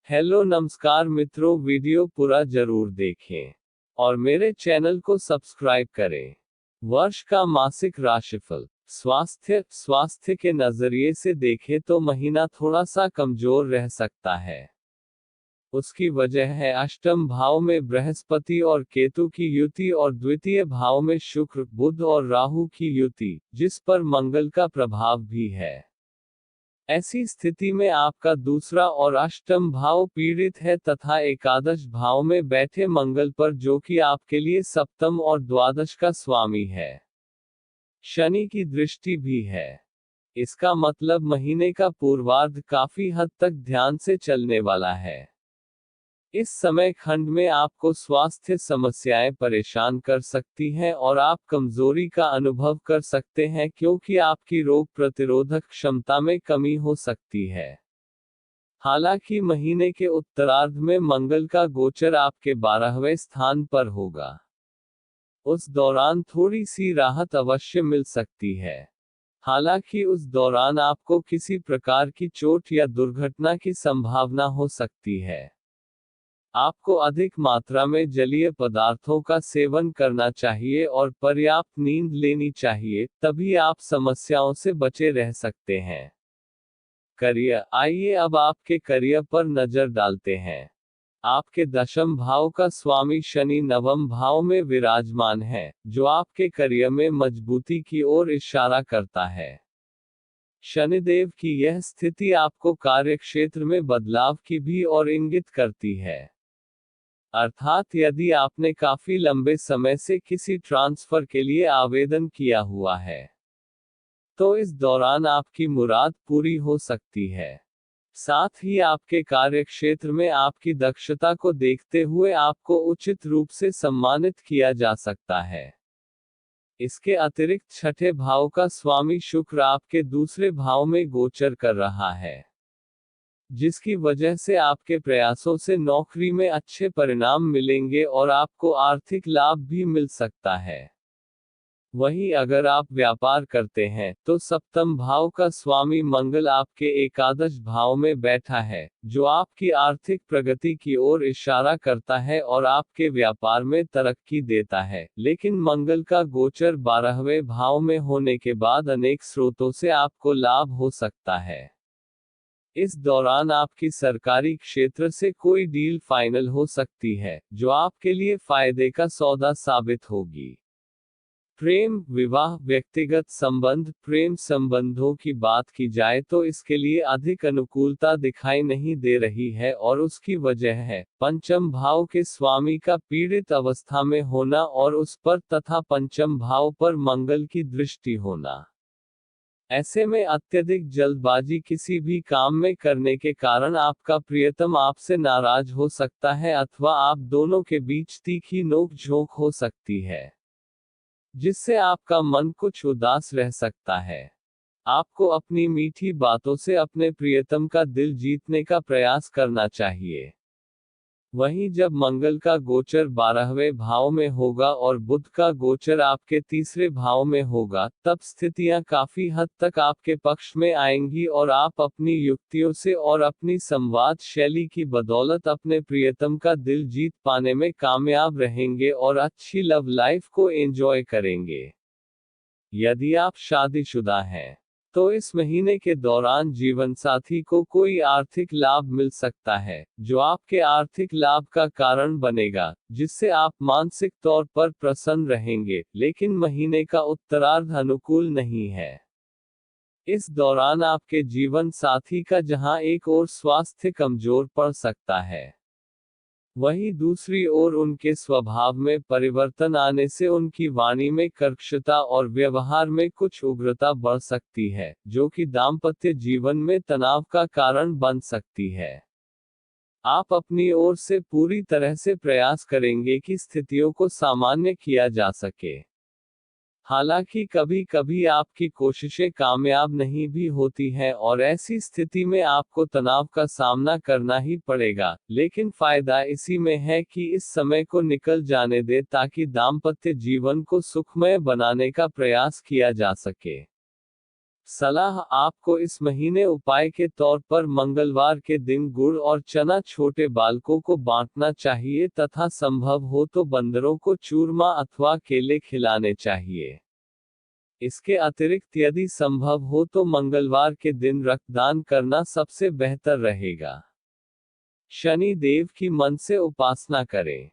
Hello नमस्कार मित्रों, video पूरा जरूर देखें और मेरे चैनल को सब्सक्राइब करें। वर्ष का मासिक राशिफल। स्वास्थ्य के नजरिए से देखें तो महीना थोड़ा सा कमजोर रह सकता है। उसकी वजह है अष्टम भाव में बृहस्पति और केतु की युति और द्वितीय भाव में शुक्र, बुध और राहु की युति, जिस पर मंगल का प्रभाव भी है। ऐसी स्थिति में आपका दूसरा और अष्टम भाव पीड़ित है तथा एकादश भाव में बैठे मंगल पर, जो कि आपके लिए सप्तम और द्वादश का स्वामी है, शनि की दृष्टि भी है। इसका मतलब महीने का पूर्वार्ध काफी हद तक ध्यान से चलने वाला है। इस समय खंड में आपको स्वास्थ्य समस्याएं परेशान कर सकती हैं और आप कमजोरी का अनुभव कर सकते हैं, क्योंकि आपकी रोग प्रतिरोधक क्षमता में कमी हो सकती है। हालांकि महीने के उत्तरार्ध में मंगल का गोचर आपके 12वें स्थान पर होगा। उस दौरान थोड़ी सी राहत अवश्य मिल सकती है। हालांकि उस दौरान आपको किसी प्रकार की चोट या दुर्घटना की संभावना हो सकती है। आपको अधिक मात्रा में जलीय पदार्थों का सेवन करना चाहिए और पर्याप्त नींद लेनी चाहिए, तभी आप समस्याओं से बचे रह सकते हैं। करियर। आइए अब आपके करियर पर नजर डालते हैं। आपके दशम भाव का स्वामी शनि नवम भाव में विराजमान है, जो आपके करियर में मजबूती की ओर इशारा करता है। शनिदेव की यह स्थिति आपको कार्यक्षेत्र में बदलाव की भी ओर इंगित करती है। अर्थात यदि आपने काफी लंबे समय से किसी ट्रांसफर के लिए आवेदन किया हुआ है, तो इस दौरान आपकी मुराद पूरी हो सकती है। साथ ही आपके कार्यक्षेत्र में आपकी दक्षता को देखते हुए आपको उचित रूप से सम्मानित किया जा सकता है। इसके अतिरिक्त छठे भाव का स्वामी शुक्र आपके दूसरे भाव में गोचर कर रहा है, जिसकी वजह से आपके प्रयासों से नौकरी में अच्छे परिणाम मिलेंगे और आपको आर्थिक लाभ भी मिल सकता है। वहीं अगर आप व्यापार करते हैं, तो सप्तम भाव का स्वामी मंगल आपके एकादश भाव में बैठा है, जो आपकी आर्थिक प्रगति की ओर इशारा करता है और आपके व्यापार में तरक्की देता है। लेकिन मंगल का गोचर 12वें भाव में होने के बाद अनेक स्रोतों से आपको लाभ हो सकता है। इस दौरान आपकी सरकारी क्षेत्र से कोई डील फाइनल हो सकती है, जो आपके लिए फायदे का सौदा साबित होगी। प्रेम, विवाह, व्यक्तिगत संबंध। प्रेम संबंधों की बात की जाए तो इसके लिए अधिक अनुकूलता दिखाई नहीं दे रही है और उसकी वजह है पंचम भाव के स्वामी का पीड़ित अवस्था में होना और उस पर तथा पंचम भाव पर मंगल की दृष्टि होना। ऐसे में अत्यधिक जल्दबाजी किसी भी काम में करने के कारण आपका प्रियतम आपसे नाराज हो सकता है अथवा आप दोनों के बीच तीखी नोक-झोंक हो सकती है, जिससे आपका मन कुछ उदास रह सकता है। आपको अपनी मीठी बातों से अपने प्रियतम का दिल जीतने का प्रयास करना चाहिए। वहीं जब मंगल का गोचर 12वें भाव में होगा और बुध का गोचर आपके तीसरे भाव में होगा, तब स्थितियां काफी हद तक आपके पक्ष में आएंगी और आप अपनी युक्तियों से और अपनी संवाद शैली की बदौलत अपने प्रियतम का दिल जीत पाने में कामयाब रहेंगे और अच्छी लव लाइफ को एंजॉय करेंगे। यदि आप शादीशुदा हैं, तो इस महीने के दौरान जीवनसाथी को कोई आर्थिक लाभ मिल सकता है, जो आपके आर्थिक लाभ का कारण बनेगा, जिससे आप मानसिक तौर पर प्रसन्न रहेंगे। लेकिन महीने का उत्तरार्ध अनुकूल नहीं है। इस दौरान आपके जीवन साथी का जहां एक ओर स्वास्थ्य कमजोर पड़ सकता है, वहीं दूसरी ओर उनके स्वभाव में परिवर्तन आने से उनकी वाणी में कर्कशता और व्यवहार में कुछ उग्रता बढ़ सकती है, जो कि दाम्पत्य जीवन में तनाव का कारण बन सकती है। आप अपनी ओर से पूरी तरह से प्रयास करेंगे कि स्थितियों को सामान्य किया जा सके। हालांकि कभी कभी आपकी कोशिशें कामयाब नहीं भी होती हैं और ऐसी स्थिति में आपको तनाव का सामना करना ही पड़ेगा, लेकिन फायदा इसी में है कि इस समय को निकल जाने दे ताकि दाम्पत्य जीवन को सुखमय बनाने का प्रयास किया जा सके। सलाह, आपको इस महीने उपाय के तौर पर मंगलवार के दिन गुड़ और चना छोटे बालकों को बांटना चाहिए तथा संभव हो तो बंदरों को चूरमा अथवा केले खिलाने चाहिए। इसके अतिरिक्त यदि संभव हो तो मंगलवार के दिन रक्तदान करना सबसे बेहतर रहेगा। शनि देव की मन से उपासना करें।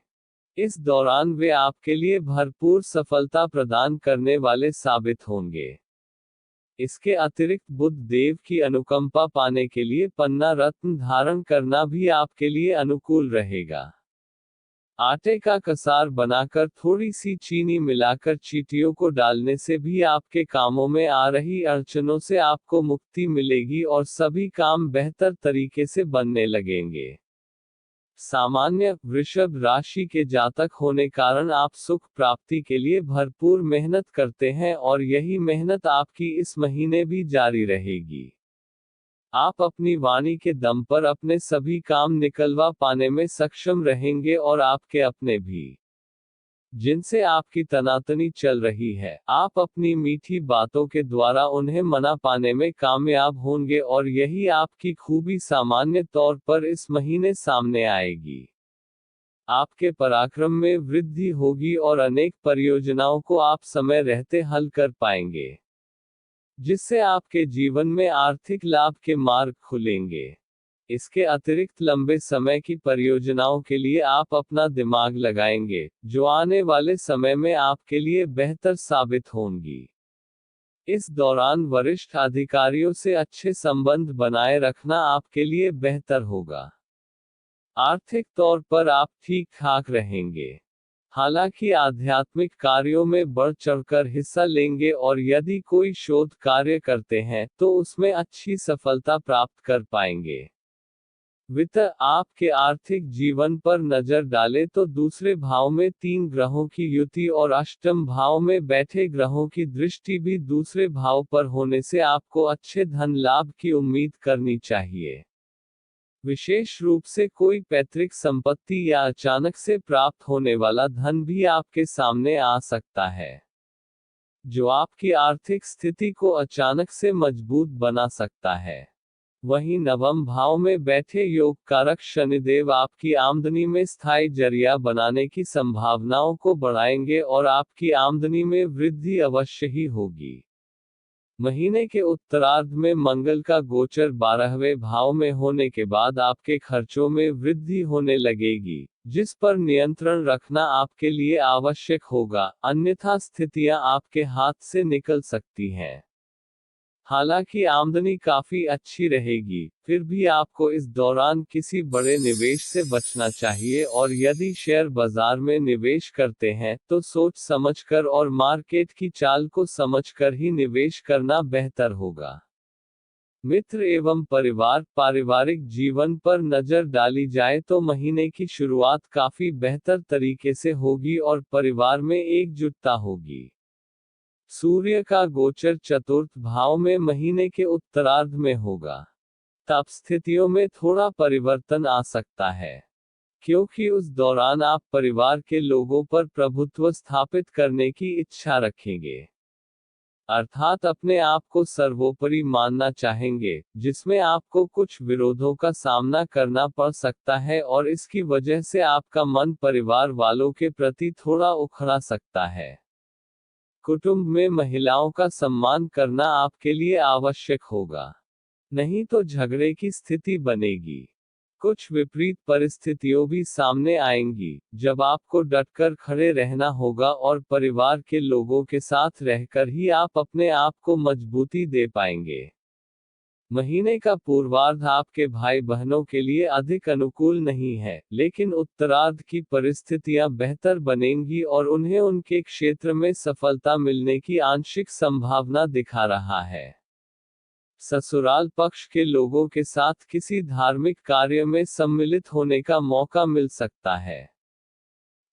इस दौरान वे आपके लिए भरपूर सफलता प्रदान करने वाले साबित होंगे। इसके अतिरिक्त बुध देव की अनुकंपा पाने के लिए पन्ना रत्न धारण करना भी आपके लिए अनुकूल रहेगा। आटे का कसार बनाकर थोड़ी सी चीनी मिलाकर चींटियों को डालने से भी आपके कामों में आ रही अड़चनों से आपको मुक्ति मिलेगी और सभी काम बेहतर तरीके से बनने लगेंगे। सामान्य वृषभ राशि के जातक होने कारण आप सुख प्राप्ति के लिए भरपूर मेहनत करते हैं और यही मेहनत आपकी इस महीने भी जारी रहेगी। आप अपनी वाणी के दम पर अपने सभी काम निकलवा पाने में सक्षम रहेंगे और आपके अपने भी जिनसे आपकी तनातनी चल रही है, आप अपनी मीठी बातों के द्वारा उन्हें मना पाने में कामयाब होंगे और यही आपकी खूबी सामान्य तौर पर इस महीने सामने आएगी। आपके पराक्रम में वृद्धि होगी और अनेक परियोजनाओं को आप समय रहते हल कर पाएंगे, जिससे आपके जीवन में आर्थिक लाभ के मार्ग खुलेंगे। इसके अतिरिक्त लंबे समय की परियोजनाओं के लिए आप अपना दिमाग लगाएंगे, जो आने वाले समय में आपके लिए बेहतर साबित होंगी। इस दौरान वरिष्ठ अधिकारियों से अच्छे संबंध बनाए रखना आपके लिए बेहतर होगा। आर्थिक तौर पर आप ठीक ठाक रहेंगे। हालांकि आध्यात्मिक कार्यों में बढ़ चढ़कर हिस्सा लेंगे और यदि कोई शोध कार्य करते हैं तो उसमें अच्छी सफलता प्राप्त कर पाएंगे। वित्त, आपके आर्थिक जीवन पर नजर डालें तो दूसरे भाव में 3 ग्रहों की युति और अष्टम भाव में बैठे ग्रहों की दृष्टि भी दूसरे भाव पर होने से आपको अच्छे धन लाभ की उम्मीद करनी चाहिए। विशेष रूप से कोई पैतृक संपत्ति या अचानक से प्राप्त होने वाला धन भी आपके सामने आ सकता है, जो आपकी आर्थिक स्थिति को अचानक से मजबूत बना सकता है। वहीं नवम भाव में बैठे योग कारक शनिदेव आपकी आमदनी में स्थायी जरिया बनाने की संभावनाओं को बढ़ाएंगे और आपकी आमदनी में वृद्धि अवश्य ही होगी। महीने के उत्तरार्ध में मंगल का गोचर 12वें भाव में होने के बाद आपके खर्चों में वृद्धि होने लगेगी, जिस पर नियंत्रण रखना आपके लिए आवश्यक होगा, अन्यथा स्थितियां आपके हाथ से निकल सकती हैं। हालांकि आमदनी काफी अच्छी रहेगी, फिर भी आपको इस दौरान किसी बड़े निवेश से बचना चाहिए और यदि शेयर बाजार में निवेश करते हैं तो सोच समझकर और मार्केट की चाल को समझकर ही निवेश करना बेहतर होगा। मित्र एवं परिवार, पारिवारिक जीवन पर नजर डाली जाए तो महीने की शुरुआत काफी बेहतर तरीके से होगी और परिवार में एकजुटता होगी। सूर्य का गोचर चतुर्थ भाव में महीने के उत्तरार्ध में होगा। तब स्थितियों में थोड़ा परिवर्तन आ सकता है, क्योंकि उस दौरान आप परिवार के लोगों पर प्रभुत्व स्थापित करने की इच्छा रखेंगे, अर्थात अपने आप को सर्वोपरि मानना चाहेंगे, जिसमें आपको कुछ विरोधों का सामना करना पड़ सकता है और इसकी वजह से आपका मन परिवार वालों के प्रति थोड़ा उखड़ा सकता है। कुटुंब में महिलाओं का सम्मान करना आपके लिए आवश्यक होगा, नहीं तो झगड़े की स्थिति बनेगी। कुछ विपरीत परिस्थितियों भी सामने आएंगी, जब आपको डटकर खड़े रहना होगा और परिवार के लोगों के साथ रहकर ही आप अपने आप को मजबूती दे पाएंगे। महीने का पूर्वार्ध आपके भाई बहनों के लिए अधिक अनुकूल नहीं है, लेकिन उत्तरार्ध की परिस्थितियां बेहतर बनेंगी और उन्हें उनके क्षेत्र में सफलता मिलने की आंशिक संभावना दिखा रहा है। ससुराल पक्ष के लोगों के साथ किसी धार्मिक कार्य में सम्मिलित होने का मौका मिल सकता है।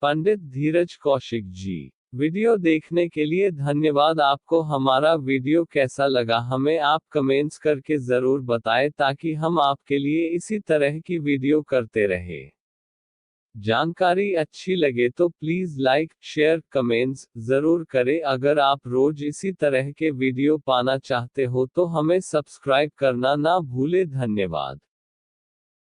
पंडित धीरज कौशिक जी, वीडियो देखने के लिए धन्यवाद। आपको हमारा वीडियो कैसा लगा हमें आप कमेंट्स करके जरूर बताएं ताकि हम आपके लिए इसी तरह की वीडियो करते रहें। जानकारी अच्छी लगे तो प्लीज लाइक, शेयर, कमेंट्स जरूर करें। अगर आप रोज इसी तरह के वीडियो पाना चाहते हो तो हमें सब्सक्राइब करना ना भूले। धन्यवाद।